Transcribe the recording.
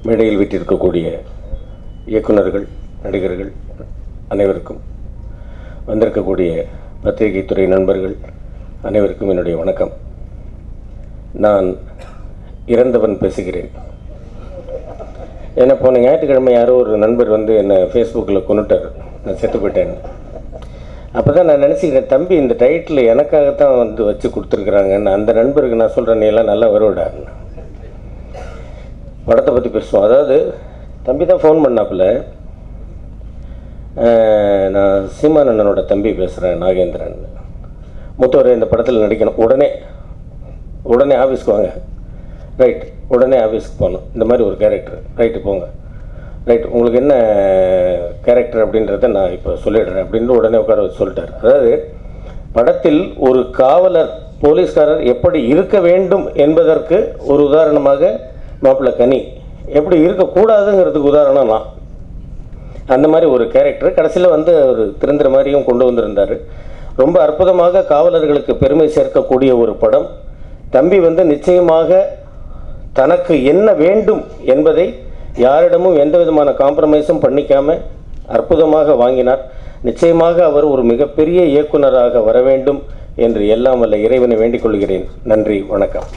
மேடையில் வீட்டிருக்கக்கூடிய இயக்குநர்கள், நடிகர்கள் அனைவருக்கும், வந்திருக்கக்கூடிய பத்திரிகை துறை நண்பர்கள் அனைவருக்கும் என்னுடைய வணக்கம். நான் இறந்தவன் பேசுகிறேன். ஏன்னா போன ஞாயிற்றுக்கிழமை யாரோ ஒரு நண்பர் வந்து என்னை ஃபேஸ்புக்கில் கொண்டுட்டார், நான் செத்து போயிட்டேன். அப்போ தான் நான் நினச்சிக்கிறேன், தம்பி இந்த டைட்டில் எனக்காகத்தான் வந்து வச்சு கொடுத்துருக்குறாங்கன்னு. அந்த நண்பருக்கு நான் சொல்கிறேன், நீ எல்லாம் நல்லா வருவடா, படத்தை பற்றி பேசுவோம். அதாவது தம்பி தான் ஃபோன் பண்ணாப்புல, நான் சீமானண்ணனோட தம்பி பேசுகிறேன், நாகேந்திரன், மூத்தவர் இந்த படத்தில் நடிக்கணும், உடனே ஆஃபீஸ்க்கு வாங்க. ரைட், உடனே ஆஃபீஸ்க்கு போகணும், இந்த மாதிரி ஒரு கேரக்டர். ரைட்டு போங்க. ரைட், உங்களுக்கு என்ன கேரக்டர் அப்படின்றத நான் இப்போ சொல்லிடுறேன் அப்படின்னு உடனே உட்கார வச்சு சொல்லிட்டார். அதாவது படத்தில் ஒரு காவலர், போலீஸ்காரர் எப்படி இருக்க வேண்டும் என்பதற்கு ஒரு உதாரணமாக மாப்பிள்ளை கனி எப்படி இருக்கக்கூடாதுங்கிறதுக்கு உதாரணம் நான். அந்த மாதிரி ஒரு கேரக்டர் கடைசியில் வந்து ஒரு திருந்துற மாதிரியும் கொண்டு வந்திருந்தார். ரொம்ப அற்புதமாக காவலர்களுக்கு பெருமை சேர்க்கக்கூடிய ஒரு படம். தம்பி வந்து நிச்சயமாக தனக்கு என்ன வேண்டும் என்பதை யாரிடமும் எந்த விதமான காம்ப்ரமைஸும் பண்ணிக்காமல் அற்புதமாக வாங்கினார். நிச்சயமாக அவர் ஒரு மிகப்பெரிய இயக்குனராக வர வேண்டும் என்று எல்லாம் வல்ல இறைவனை வேண்டிக் கொள்கிறேன். நன்றி, வணக்கம்.